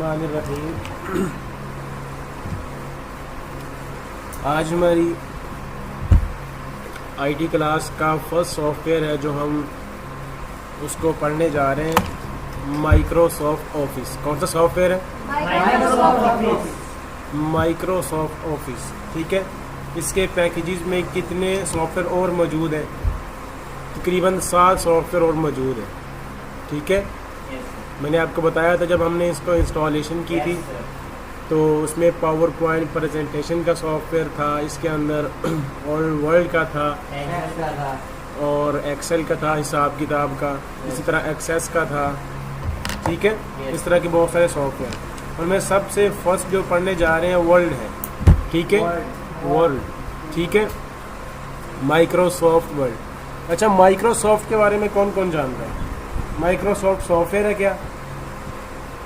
बिस्मिल्लाहिर्रहमानिर्रहीम। आज हमारी आईटी क्लास का फर्स्ट सॉफ्टवेयर है जो हम उसको पढ़ने जा रहे हैं, माइक्रोसॉफ्ट ऑफिस। कौन सा सॉफ्टवेयर है? Microsoft office. ठीक है, इसके पैकेजेस में कितने सॉफ्टवेयर और मौजूद हैं? तकरीबन 7 सॉफ्टवेयर और मौजूद है। ठीक है, मैंने आपको बताया था जब हमने इसको इंस्टॉलेशन की थी तो उसमें पावर पॉइंट प्रेजेंटेशन का सॉफ्टवेयर था, इसके अंदर और वर्ल्ड का था और एक्सेल का था, हिसाब किताब का, इसी तरह एक्सेस का था। ठीक है, इस तरह के बहुत सारे सॉफ्टवेयर। और मैं सबसे फर्स्ट जो पढ़ने जा रहे हैं वर्ल्ड है। ठीक है, वर्ल्ड। ठीक है, माइक्रोसॉफ्ट वर्ल्ड। अच्छा, माइक्रोसॉफ्ट के बारे में कौन कौन जानता है? माइक्रोसॉफ्ट सॉफ्टवेयर है क्या?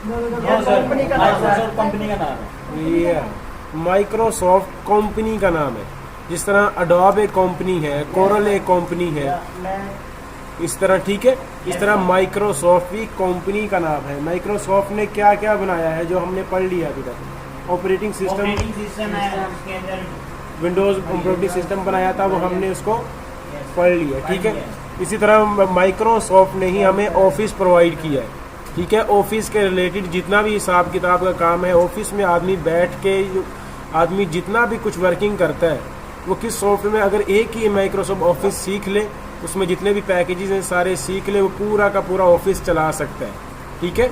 माइक्रोसॉफ्ट कंपनी का नाम है। ये माइक्रोसॉफ्ट कंपनी का नाम है। जिस तरह अडोब एक कंपनी है, कोरल एक कंपनी है, इस तरह। ठीक है, इस तरह माइक्रोसॉफ्ट भी कंपनी का नाम है। माइक्रोसॉफ्ट ने क्या क्या बनाया है जो हमने पढ़ लिया अभी तक? ऑपरेटिंग सिस्टम है उसके अंदर, विंडोज ऑपरेटिंग सिस्टम बनाया था, वो हमने उसको पढ़ लिया। ठीक है, इसी तरह माइक्रोसॉफ्ट ने ही हमें ऑफिस प्रोवाइड किया है। ठीक है, ऑफिस के रिलेटेड जितना भी हिसाब किताब का काम है, ऑफिस में आदमी बैठ के आदमी जितना भी कुछ वर्किंग करता है वो किस सॉफ्टवेयर में, अगर एक ही माइक्रोसॉफ्ट ऑफिस सीख ले, उसमें जितने भी पैकेजेस हैं सारे सीख ले, वो पूरा का पूरा ऑफिस चला सकता है। ठीक है,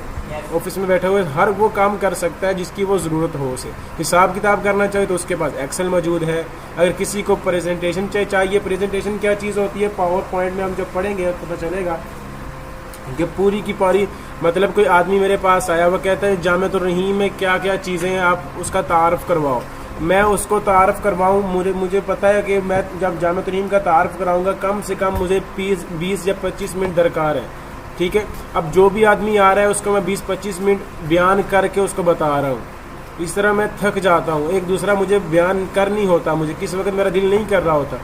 ऑफिस में बैठे हुए हर वो काम कर सकता है जिसकी वो ज़रूरत हो उसे। हिसाब किताब करना चाहे तो उसके पास एक्सेल मौजूद है। अगर किसी को प्रेजेंटेशन चाहिए, प्रेजेंटेशन क्या चीज़ होती है, पावर पॉइंट में हम जब पढ़ेंगे तो पता चलेगा कि पूरी की पूरी, मतलब कोई आदमी मेरे पास आया, वो कहता है जामिअतुर रहीम में क्या क्या चीज़ें हैं, आप उसका तारफ़ करवाओ। मैं उसको तारफ़ करवाऊँ, मुझे पता है कि मैं जब जामिअतुर रहीम का तारफ़ कराऊँगा कम से कम मुझे 20 या 25 मिनट दरकार है। ठीक है, अब जो भी आदमी आ रहा है उसको मैं 20-25 मिनट बयान करके उसको बता रहा हूँ। इस तरह मैं थक जाता हूँ। एक दूसरा मुझे बयान कर नहीं होता, मुझे किस वक्त मेरा दिल नहीं कर रहा होता।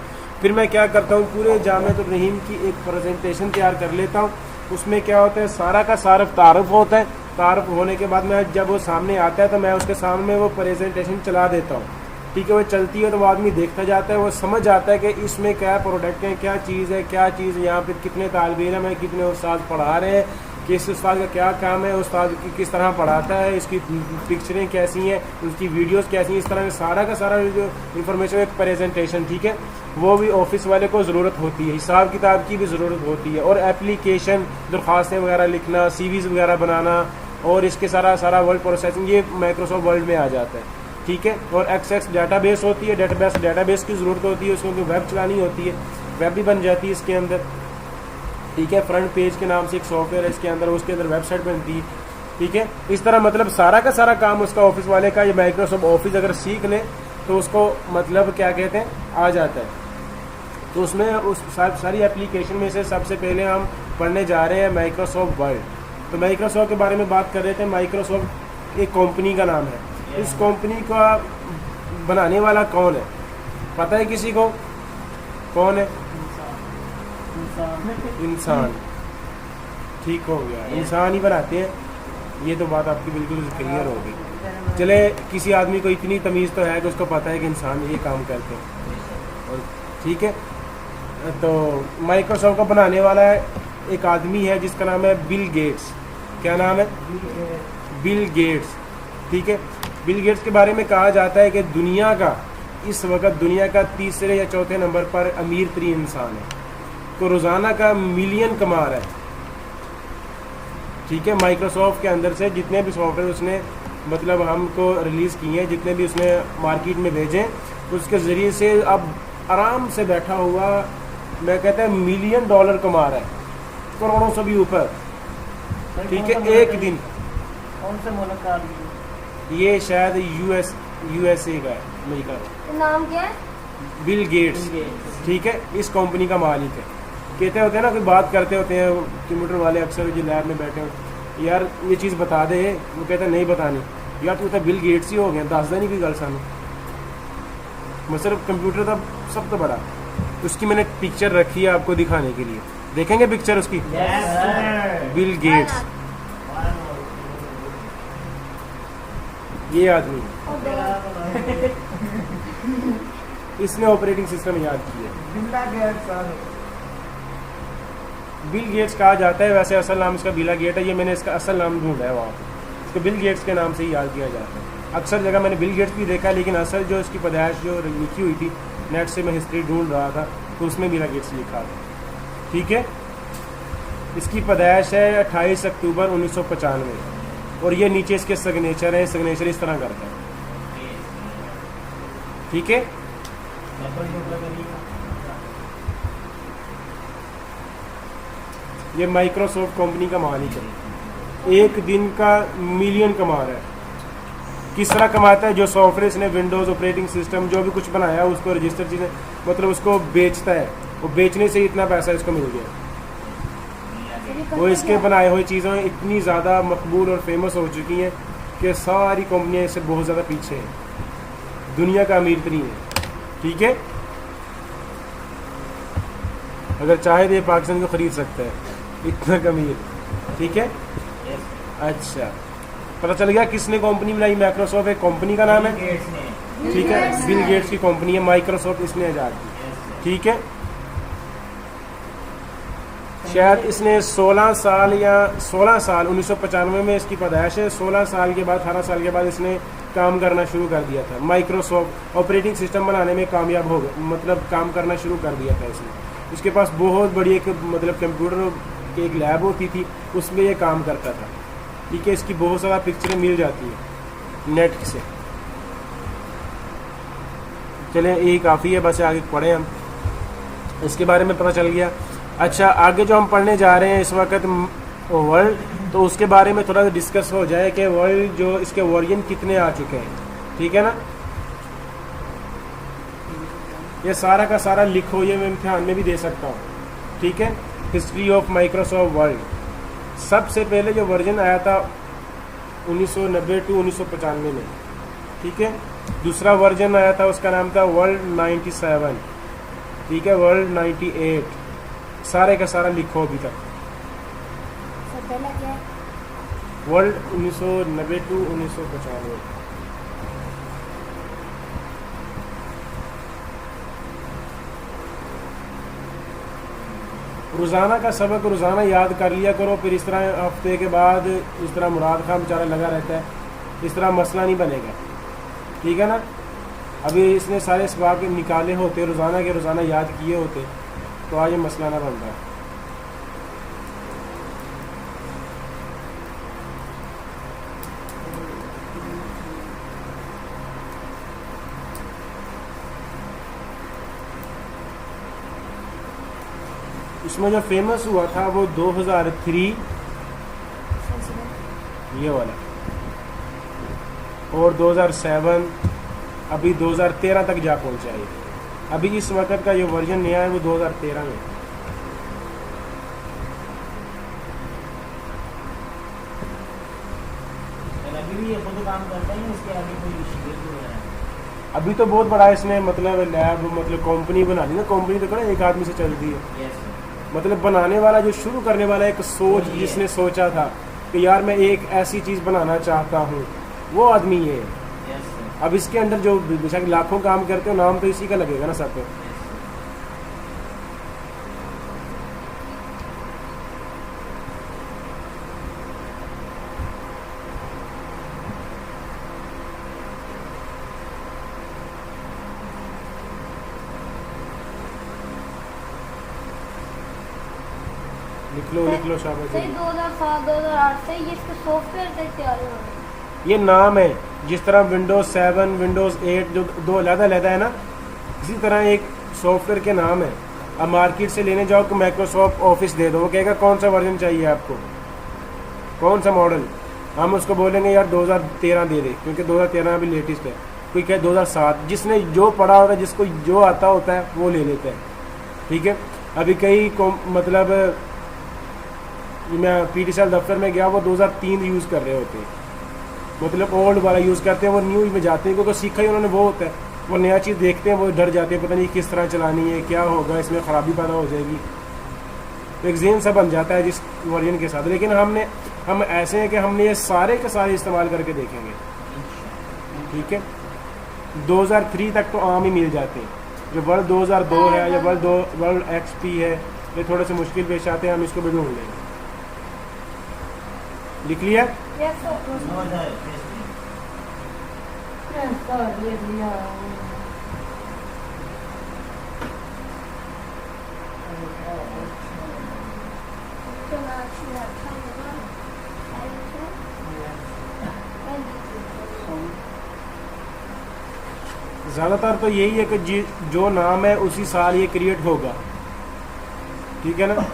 फिर मैं क्या करता हूँ, पूरे जामिअतुर रहीम की एक प्रेजेंटेशन तैयार कर लेता हूँ। उसमें क्या होता है, सारा का सारा तारुफ होता है। तारुफ होने के बाद मैं जब वो सामने आता है तो मैं उसके सामने वो प्रेजेंटेशन चला देता हूँ। ठीक है, वो चलती है तो वो आदमी देखता जाता है, वो समझ जाता है कि इसमें क्या प्रोडक्ट है, क्या चीज़ है, क्या चीज़ यहाँ पे कितने तालिब इल्म है, कितने उस्ताद पढ़ा रहे हैं, किस उस्ताद का क्या काम है, उस्ताद की किस तरह पढ़ाता है, इसकी पिक्चरें कैसी हैं, उसकी वीडियोस कैसी हैं। इस तरह सारा का सारा जो इन्फॉर्मेशन एक प्रेजेंटेशन, ठीक है, वो भी ऑफिस वाले को ज़रूरत होती है। हिसाब किताब की भी ज़रूरत होती है, और एप्लीकेशन, दरख्वास्तें वगैरह लिखना, सीवीज़ वगैरह बनाना, और इसके सारा वर्ड प्रोसेसिंग, ये माइक्रोसॉफ्ट वर्ल्ड में आ जाता है। ठीक है, और एक्सेस डेटाबेस होती है, डेटाबेस की ज़रूरत होती है, उसमें वेब चलानी होती है, वेब भी बन जाती है इसके अंदर। ठीक है, फ्रंट पेज के नाम से एक सॉफ्टवेयर है इसके अंदर, उसके अंदर वेबसाइट बनती है। ठीक है, इस तरह मतलब सारा का सारा काम उसका ऑफिस वाले का, ये माइक्रोसॉफ्ट ऑफिस अगर सीख ले तो उसको मतलब क्या कहते हैं, आ जाता है। तो उसमें उस सारी एप्लीकेशन में से सबसे पहले हम पढ़ने जा रहे हैं माइक्रोसॉफ्ट वर्ल्ड। तो माइक्रोसॉफ्ट के बारे में बात कर रहे थे। माइक्रोसॉफ्ट एक कंपनी का नाम है। इस कंपनी का बनाने वाला कौन है, पता है किसी को? कौन है? इंसान। ठीक हो गया, इंसान ही बनाते हैं। ये तो बात आपकी बिल्कुल क्लियर होगी। चले, किसी आदमी को इतनी तमीज़ तो है कि उसको पता है कि इंसान ये काम करते हैं। और ठीक है, तो माइक्रोसॉफ्ट का बनाने वाला एक आदमी है जिसका नाम है बिल गेट्स। क्या नाम है? Bill Gates. ठीक है, बिल गेट्स के बारे में कहा जाता है कि दुनिया का इस वक्त दुनिया का तीसरे या चौथे नंबर पर अमीर तरीन इंसान है, तो रोज़ाना का मिलियन कमा रहा है। ठीक है, माइक्रोसॉफ्ट के अंदर से जितने भी सॉफ्टवेयर उसने मतलब हमको रिलीज़ किए हैं, जितने भी उसने मार्केट में भेजे, उसके ज़रिए से अब आराम से बैठा हुआ, मैं कहता है $मिलियन कमा रहा है, करोड़ों से भी ऊपर। ठीक है, एक दिन। कौन से मुल्क का? ये शायद यूएसए का है, अमेरिका का। नाम क्या है? Bill Gates. ठीक है, इस कंपनी का मालिक है। कहते होते हैं ना, कोई बात करते होते हैं कंप्यूटर वाले अक्सर जो लैब में बैठे हो, यार ये चीज़ बता दे, वो कहते हैं नहीं बतानी। यार तू तो बिल गेट्स ही हो गया, दसदा नहीं कोई गल सानू। मैं सिर्फ कंप्यूटर का सब तो बड़ा, उसकी मैंने पिक्चर रखी है आपको दिखाने के लिए। देखेंगे पिक्चर उसकी? Bill Gates. ये आदमी, इसने ऑपरेटिंग सिस्टम याद किया। बिल गेट्स कहा जाता है, वैसे असल नाम इसका बिला गेट है, ये मैंने इसका असल नाम ढूंढा है वहाँ पे, इसको बिल गेट्स के नाम से ही याद किया जाता है। अक्सर जगह मैंने बिल गेट्स भी देखा है, लेकिन असल जो इसकी पैदाइश जो लिखी हुई थी, नेट से मैं हिस्ट्री ढूंढ रहा था तो उसमें बिला गेट्स लिखा था। ठीक है, इसकी पैदाइश है 28 अक्टूबर 1995 और ये नीचे इसके सिग्नेचर है, सिग्नेचर इस तरह करता है। ठीक है, ये माइक्रोसॉफ्ट कंपनी का मालिक है, एक दिन का मिलियन कमा रहा है। किस तरह कमाता है? जो सॉफ्टवेयर इसने विंडोज़ ऑपरेटिंग सिस्टम जो भी कुछ बनाया है उसको रजिस्टर चीज़ें मतलब उसको बेचता है, वो बेचने से इतना पैसा इसको मिल गया। वो इसके बनाए हुए चीज़ें इतनी ज़्यादा मकबूल और फेमस हो चुकी हैं कि सारी कंपनियां इससे बहुत ज़्यादा पीछे हैं, दुनिया का अमीर तरीन है। ठीक है, अगर चाहे तो ये पाकिस्तान को ख़रीद सकता है, इतना अमीर। ठीक है, अच्छा पता चल गया किसने कंपनी बनाई? माइक्रोसॉफ्ट एक कंपनी का नाम है। ठीक है, बिल गेट्स की कंपनी है, माइक्रोसॉफ्ट इसने ईजाद की। ठीक है, शायद इसने 16 साल 1995 में इसकी पैदाइश है, 16 साल के बाद 18 साल के बाद इसने काम करना शुरू कर दिया था। माइक्रोसॉफ्ट ऑपरेटिंग सिस्टम बनाने में कामयाब हो गया, मतलब काम करना शुरू कर दिया था इसने। इसके पास बहुत बड़ी एक मतलब कंप्यूटर की एक लैब होती थी, उसमें ये काम करता था। ठीक है, इसकी बहुत सारा पिक्चरें मिल जाती हैं नेट से। चलें यही काफ़ी है, बस आगे पढ़ें हम, इसके बारे में पता चल गया। अच्छा, आगे जो हम पढ़ने जा रहे हैं इस वक्त वर्ल्ड, तो उसके बारे में थोड़ा सा डिस्कस हो जाए कि वर्ल्ड जो इसके वर्जन कितने आ चुके हैं। ठीक है ना, ये सारा का सारा लिखो, ये मैं इम्तिहान में भी दे सकता हूँ। ठीक है, हिस्ट्री ऑफ माइक्रोसॉफ्ट वर्ल्ड। सबसे पहले जो वर्जन आया था 1990 टू 1995 में। ठीक है, दूसरा वर्जन आया था उसका नाम था वर्ल्ड 97। ठीक है, वर्ल्ड 98, सारे का सारा लिखो अभी तक। पहला क्या है? World 1990 to 1995। रोज़ाना का सबक रोज़ाना याद कर लिया करो, फिर इस तरह हफ्ते के बाद इस तरह मुराद खां बेचारा लगा रहता है, इस तरह मसला नहीं बनेगा। ठीक है ना, अभी इसने सारे सबक निकाले होते, रोज़ाना के रोज़ाना याद किए होते, तो आज ये मसला ना बनता है। इसमें जो फेमस हुआ था वो 2003 ये वाला, और 2007, अभी 2013 तक जा पहुंचा है। अभी इस वक्त का जो वर्जन नया है वो 2013 में। अभी भी ये खुद काम करते हैं, इसके आगे कोई शिकायत नहीं है? अभी तो बहुत बड़ा इसने मतलब लैब मतलब कंपनी बना ली ना, कंपनी तो करें एक आदमी से चलती है। यस, मतलब बनाने वाला जो शुरू करने वाला एक सोच जिसने सोचा था कि यार मैं एक ऐसी चीज़ बनाना चाहता हूँ, वो आदमी ये है। यस, अब इसके अंदर जो बेशक लाखों काम करते हो, नाम तो इसी का लगेगा ना सब पे। लिख लो शाबाश। सही 2007 2008 से ये इसके सॉफ्टवेयर तक तैयार हो रहे हैं। ये नाम है, जिस तरह विंडोज़ 7 विंडोज़ 8 जो दो अलग-अलग है ना, इसी तरह एक सॉफ्टवेयर के नाम है। अब मार्केट से लेने जाओ कि माइक्रोसॉफ्ट ऑफिस दे दो, वो कहेगा कौन सा वर्जन चाहिए आपको, कौन सा मॉडल। हम उसको बोलेंगे यार 2013 दे दे, क्योंकि 2013 अभी लेटेस्ट है। कोई कहे 2007, जिसने जो पढ़ा होता है, जिसको जो आता होता है वो ले लेता है। ठीक है, अभी कई मतलब मैं PTCL दफ्तर में गया, वो 2003 यूज़ कर रहे होते हैं, मतलब ओल्ड वाला यूज़ करते हैं, वो न्यू में जाते हैं क्योंकि सीखा ही उन्होंने वो होता है। वो नया चीज़ देखते हैं, वो डर जाते हैं, पता नहीं किस तरह चलानी है, क्या होगा, इसमें ख़राबी पैदा हो जाएगी, तो एक ज़हन सा बन जाता है जिस वर्जन के साथ। लेकिन हम ऐसे हैं कि हमने ये सारे के सारे इस्तेमाल करके देखेंगे। ठीक है। 2003 तक तो आम ही मिल जाते हैं। जो वर्ल्ड 2002 है या वर्ल्ड XP है, ये थोड़े से मुश्किल पेश आते हैं, हम इसको भी ढूंढ लेंगे। लिख लिया? Yes, sir. 2023 Yes, sir. ये लिया। चला, अच्छा होगा। ज़्यादातर तो यही है कि जो नाम है उसी साल ये क्रिएट होगा, ठीक है ना।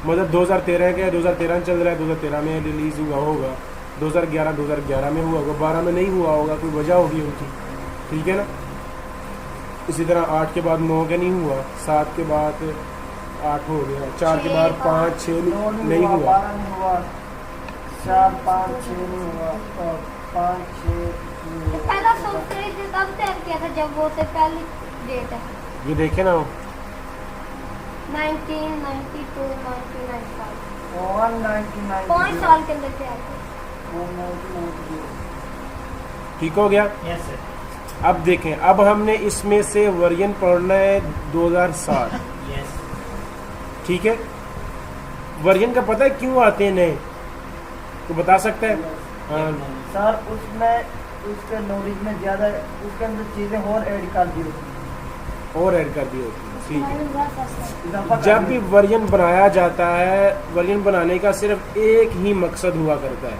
मतलब 2013 के 2013 चल रहा है, 2013 में रिलीज़ हुआ होगा, 2011 में हुआ होगा, 12 में नहीं हुआ होगा, कोई वजह होगी उनकी, ठीक है ना। इसी तरह 8 के बाद 9 का नहीं हुआ, 7 के बाद 8 हो गया, 4 के बाद 5 6 नहीं हुआ, 12 नहीं हुआ, 4 5 6 नहीं हुआ, और 5 6 पहला सॉफ्टवेयर जो तब तैयार किया था जब वो से पहली डेट है ये देखे ना। 1992 1995 199 5 साल के अंदर तैयार किया। ठीक हो गया। Yes sir. अब देखें, अब हमने इसमें से वर्जन पढ़ना है 2007, यस ठीक है। वर्जन का पता है क्यों आते हैं नए, तो बता सकता है? हाँ, सर उसमें उसके नॉलेज में ज़्यादा उसके अंदर चीज़ें और ऐड कर दी होती हैं, और ऐड कर दी होती है, ठीक है। इजाफा कर जब दी भी वर्जन बनाया जाता है, वर्जन बनाने का सिर्फ एक ही मकसद हुआ करता है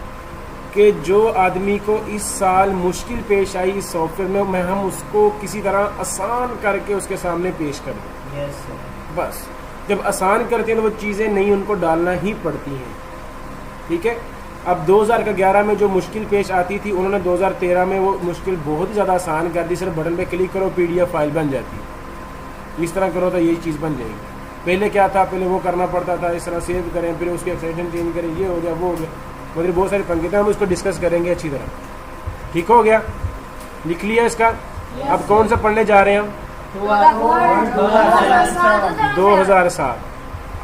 कि जो आदमी को इस साल मुश्किल पेश आई इस सॉफ्टवेयर में, हम उसको किसी तरह आसान करके उसके सामने पेश कर दें। Yes sir. बस जब आसान करते हैं तो वो चीज़ें नहीं उनको डालना ही पड़ती हैं, ठीक है। अब 2011 में जो मुश्किल पेश आती थी, उन्होंने 2013 में वो मुश्किल बहुत ही ज़्यादा आसान कर दी। सिर्फ बटन पे क्लिक करो, PDF फाइल बन जाती है। इस तरह करो तो यही चीज़ बन जाएगी। पहले क्या था, पहले वो करना पड़ता था, इस तरह सेव करें, फिर उसके एक्सटेंशन चेंज करें, ये हो गया वो हो गया, मतलब बहुत सारे पंगे थे। हम उसको डिस्कस करेंगे अच्छी तरह। ठीक हो गया, लिख लिया इसका। अब कौन सा पढ़ने जा रहे हैं हम? 2007।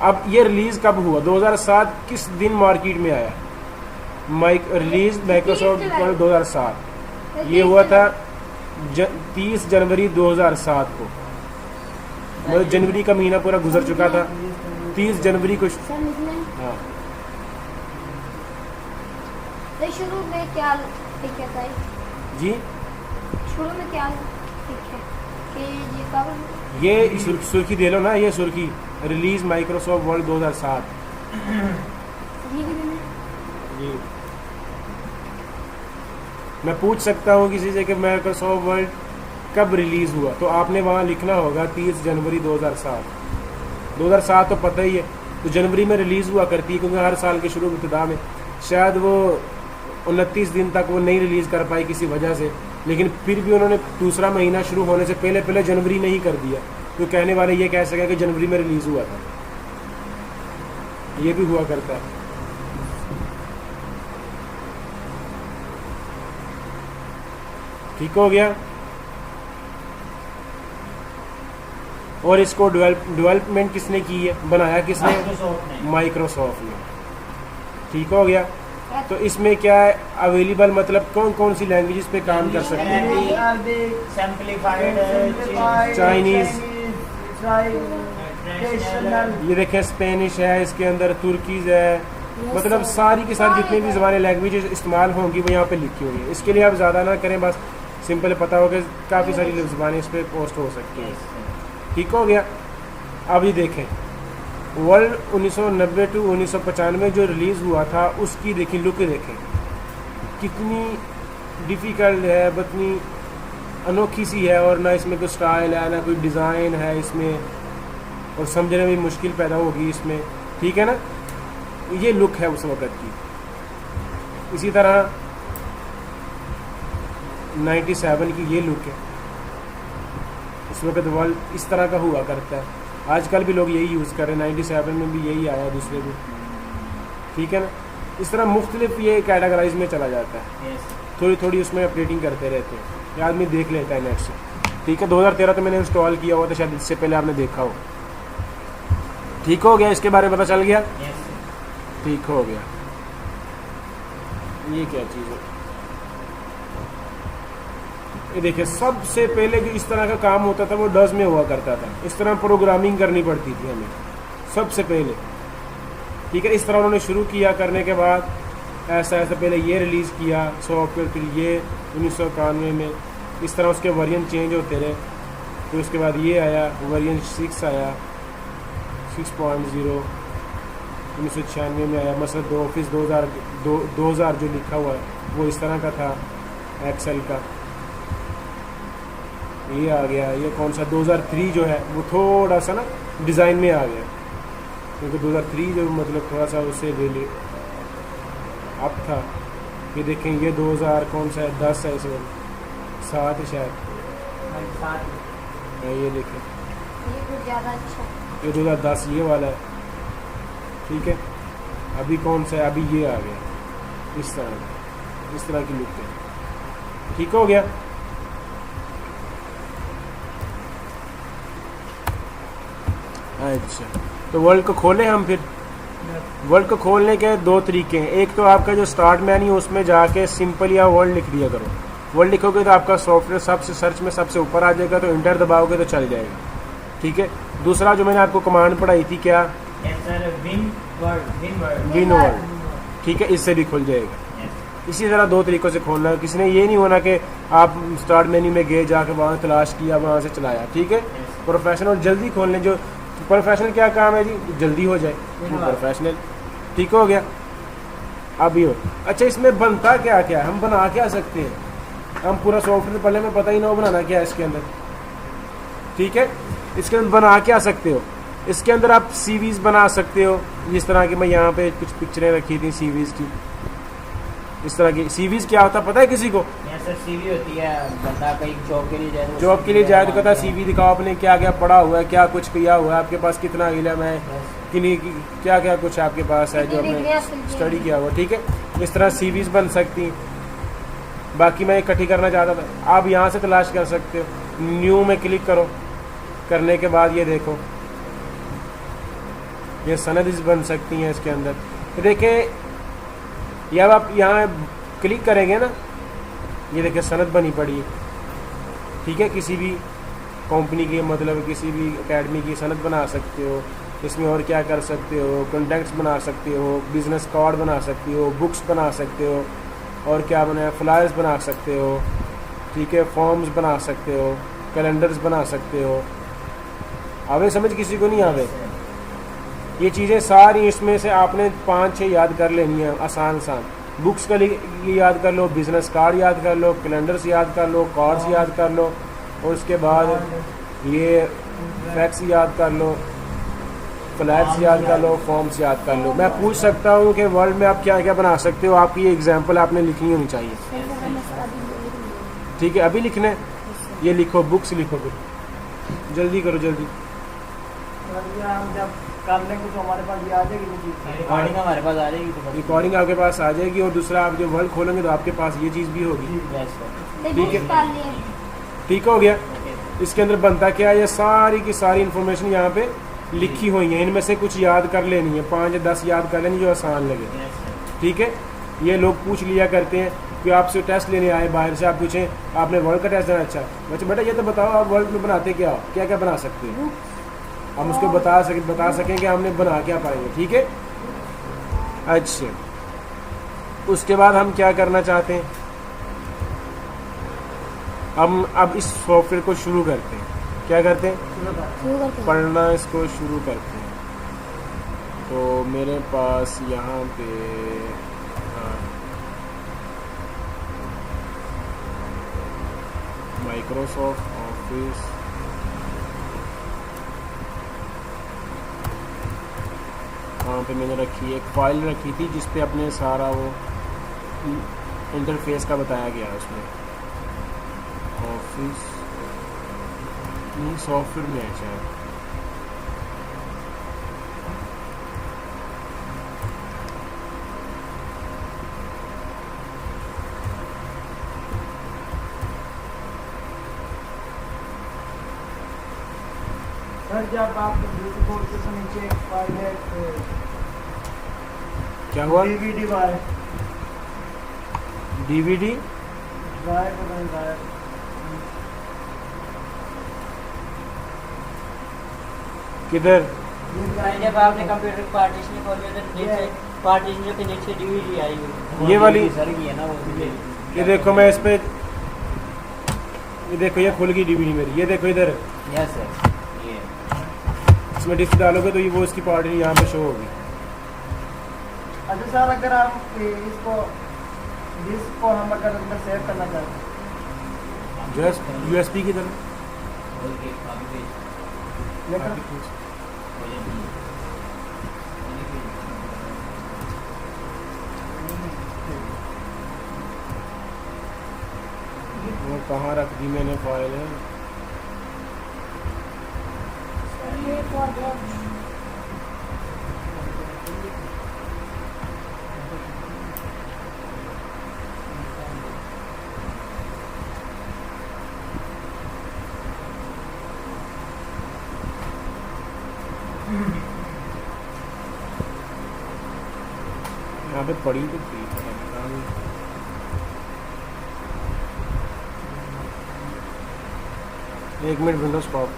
अब ये रिलीज़ कब हुआ? 2007 किस दिन मार्केट में आया? रिलीज माइक्रोसॉफ्ट वर्ड 2007 ये हुआ था 30 जनवरी 2007 को। मतलब जनवरी का महीना पूरा गुजर चुका था, 30 जनवरी को। हाँ, शुरू में क्या लिखा था जी, शुरू में क्या लिखा कि ये कब? ये सुर्खी दे लो ना, ये सुर्खी रिलीज माइक्रोसॉफ्ट वर्ड 2007 जी। मैं पूछ सकता हूँ किसी से कि माइक्रोसॉफ्ट वर्ड कब रिलीज़ हुआ, तो आपने वहाँ लिखना होगा 30 जनवरी 2007। 2007 तो पता ही है, तो जनवरी में रिलीज़ हुआ करती है, क्योंकि हर साल के शुरू इब्तिदा में शायद वो 29 दिन तक वो नहीं रिलीज़ कर पाई किसी वजह से, लेकिन फिर भी उन्होंने दूसरा महीना शुरू होने से पहले जनवरी में ही कर दिया, तो कहने वाले ये कह सकें कि जनवरी में रिलीज़ हुआ था। ये भी हुआ करता है। ठीक हो गया। और इसको डेवलपमेंट किसने की है, बनाया किसने? माइक्रोसॉफ्ट ने। ठीक हो गया। तो इसमें क्या है अवेलेबल, मतलब कौन कौन सी लैंग्वेजेस पे काम कर सकते हैं? चाइनीज, ये देखें स्पेनिश है, इसके अंदर तुर्कीज है, मतलब सारी की सारी जितनी भी ज़बानें लैंग्वेजेस इस्तेमाल होंगी वो यहाँ पे लिखी हुई है। इसके लिए आप ज़्यादा ना करें, बस सिंपल पता हो कि काफ़ी सारी ज़बानें इस पर पोस्ट हो सकती हैं। ठीक हो गया। अब ये देखें वर्ल्ड 1990 टू 1995 जो रिलीज़ हुआ था उसकी देखिए लुक, देखें कितनी डिफ़िकल्ट है, कितनी अनोखी सी है, और ना इसमें कोई स्टाइल है ना कोई डिज़ाइन है इसमें, और समझने में मुश्किल पैदा होगी इसमें। ठीक है ना, ये लुक है उस वक़्त की। इसी तरह 97 की ये लुक है, उस वक़्त वर्ल्ड इस तरह का हुआ करता है। आजकल भी लोग यही यूज़ कर रहे हैं, 97 में भी यही आया, दूसरे भी। ठीक है ना, इस तरह मुख्तलिफ ये कैटेगराइज में चला जाता है, थोड़ी थोड़ी उसमें अपडेटिंग करते रहते हैं, ये आदमी देख लेता है नेट से। ठीक है, 2013 तो मैंने इंस्टॉल किया हुआ था, शायद इससे पहले आपने देखा हो। ठीक हो गया, इसके बारे में पता चल गया। ठीक हो गया। ये क्या चीज़ है? ये देखिए सबसे पहले जो इस तरह का काम होता था वो डस में हुआ करता था, इस तरह प्रोग्रामिंग करनी पड़ती थी हमें सबसे पहले। ठीक है, इस तरह उन्होंने शुरू किया, करने के बाद ऐसा ऐसा पहले ये रिलीज़ किया सॉफ्टवेयर, फिर ये 1991 में इस तरह उसके वेरिएंट चेंज होते रहे। फिर उसके बाद ये आया वेरिएंट 6 आया 6.0 1996 में आया। मतलब ऑफिस 2000 जो लिखा हुआ है वो इस तरह का था एक्सेल का। ये आ गया, ये कौन सा 2003 जो है वो थोड़ा सा ना डिज़ाइन में आ गया, क्योंकि 2003 जो मतलब थोड़ा सा उससे रिले अब था। ये देखें ये 2000 कौन सा है 10 है, इसमें 7 है शायद। ये देखें ये कुछ ज़्यादा अच्छा। ये 2010 ये वाला है। ठीक है, अभी कौन सा है, अभी ये आ गया इस तरह की लुक है। ठीक हो गया। अच्छा, तो वर्ल्ड को खोलें हम। फिर वर्ल्ड को खोलने के दो तरीके हैं। एक तो आपका जो स्टार्ट मेन्यू उसमें जाके सिंपल या वर्ल्ड लिख दिया करो। वर्ल्ड लिखोगे तो आपका सॉफ्टवेयर सबसे सर्च में सबसे ऊपर आ जाएगा, तो इंटर दबाओगे तो चल जाएगा। ठीक है, दूसरा जो मैंने आपको कमांड पढ़ाई थी क्या, विन वर्ल्ड। ठीक है, इससे भी खुल जाएगा। इसी तरह दो तरीक़ों से खोलना है। किसी ने ये नहीं होना कि आप स्टार्ट मेन्यू में गए, जाके वहाँ तलाश किया, वहाँ से चलाया। ठीक है, प्रोफेशनल जल्दी खोलने। जो प्रोफेशनल क्या काम है जी, जल्दी हो जाए, प्रोफेशनल। ठीक हो गया। अब ये अच्छा, इसमें बनता क्या क्या है, हम बना क्या सकते हैं। हम पूरा सॉफ्टवेयर पहले में पता ही ना हो बनाना क्या है इसके अंदर। ठीक है, इसके अंदर बना क्या सकते हो। इसके अंदर आप सीवीज बना सकते हो, जिस तरह की मैं यहाँ पे कुछ पिक्चरें रखी थी सीवीज की। इस तरह की सीवीज क्या होता है पता है किसी को? सीवी होती है, बंदा कहीं जॉब के लिए जाए, जॉब के लिए जाए तो कहता है सीवी दिखाओ आपने क्या क्या पढ़ा हुआ है, क्या कुछ किया हुआ है, आपके पास कितना इल्म है, क्या क्या कुछ आपके पास है जो आपने स्टडी किया हुआ। ठीक है, इस तरह सीवीज बन सकती हैं। बाकी मैं इकट्ठी करना चाहता था, आप यहाँ से तलाश कर सकते हो। न्यू में क्लिक करो, करने के बाद ये देखो ये सनद बन सकती हैं इसके अंदर। देखें ये अब आप यहाँ क्लिक करेंगे ना, ये देखिए सनद बनी पड़ी है। ठीक है, किसी भी कंपनी की मतलब किसी भी एकेडमी की सनद बना सकते हो। इसमें और क्या कर सकते हो, कॉन्टैक्ट्स बना सकते हो, बिजनेस कार्ड बना सकते हो, बुक्स बना सकते हो, और क्या बनाया फ्लायर्स बना सकते हो। ठीक है, फॉर्म्स बना सकते हो, कैलेंडर्स बना सकते हो। आवे समझ किसी को नहीं आवे, ये चीज़ें सारी इसमें से आपने 5-6 याद कर लेनी है आसान। बुक्स का याद कर लो, बिजनेस कार्ड याद कर लो, कैलेंडर्स याद कर लो, कार्ड्स याद कर लो, और उसके बाद ये फैक्स याद कर लो, फ्लैट्स याद कर लो, फॉर्म्स याद कर लो। मैं पूछ सकता हूँ कि वर्ल्ड में आप क्या क्या बना सकते हो, आपकी ये एग्जांपल आपने लिखनी होनी चाहिए। ठीक है, अभी लिखना है, ये लिखो, बुक्स लिखो, फिर जल्दी करो जल्दी। हम जब करने को तो हमारे पास ये आ जाएगी, रिकॉर्डिंग हमारे पास आ जाएगी, रिकॉर्डिंग आपके पास आ जाएगी। और दूसरा आप जब वर्ल्ड खोलेंगे तो आपके पास ये चीज़ भी होगी। ठीक है, ठीक हो गया। इसके अंदर बनता क्या है, ये सारी की सारी इन्फॉर्मेशन यहाँ पे लिखी हुई है। इनमें से कुछ याद कर लेनी है, 5 या 10 याद कर लेनी जो आसान लगे। ठीक है, ये लोग पूछ लिया करते हैं कि आपसे टेस्ट लेने आए बाहर से, आप पूछें आपने वर्ल्ड का टेस्ट देना। अच्छा बच्चे बेटा ये तो बताओ आप वर्ल्ड में बनाते क्या हो, क्या क्या बना सकते हो, हम उसको बता सकें कि हमने बना क्या पाएंगे। ठीक है, अच्छा उसके बाद हम क्या करना चाहते हैं, हम अब इस सॉफ्टवेयर को शुरू करते हैं। क्या करते हैं, पढ़ना इसको शुरू करते हैं। तो मेरे पास यहाँ पे माइक्रोसॉफ्ट ऑफिस, वहाँ पे मैंने रखी एक फ़ाइल रखी थी जिस पे अपने सारा वो इंटरफेस का बताया गया है। उसमें ऑफिस नहीं, सॉफ्टवेयर में है शायद। सर जब आप बोर्ड के नीचे एक फाइल है, क्या हुआ, डीवीडी वाला डीवीडी ड्राइव, किधर? जब आपने कंप्यूटर पार्टीशन खोली तो नीचे पार्टीशन के नीचे डीवीडी आई हुई ये वाली? सर की है ना वो भी। ये देखो मैं इस पे, ये देखो ये खुल गई डीवीडी मेरी, ये देखो इधर यस सर ये इसमें डिस्क डालोगे तो ये वो इसकी पार्टी यहाँ पे शो होगी। अच्छा सर, अगर हम इसको डिस्क को हम अगर अंदर सेव करना चाहते हैं यूएसबी की तरह बोल के काफी पेज लेकिन वो कहाँ रख दी मैंने फाइल है? ये प्रॉब्लम यहाँ पे पड़ी तो थी, पता नहीं। एक मिनट विंडोज पॉप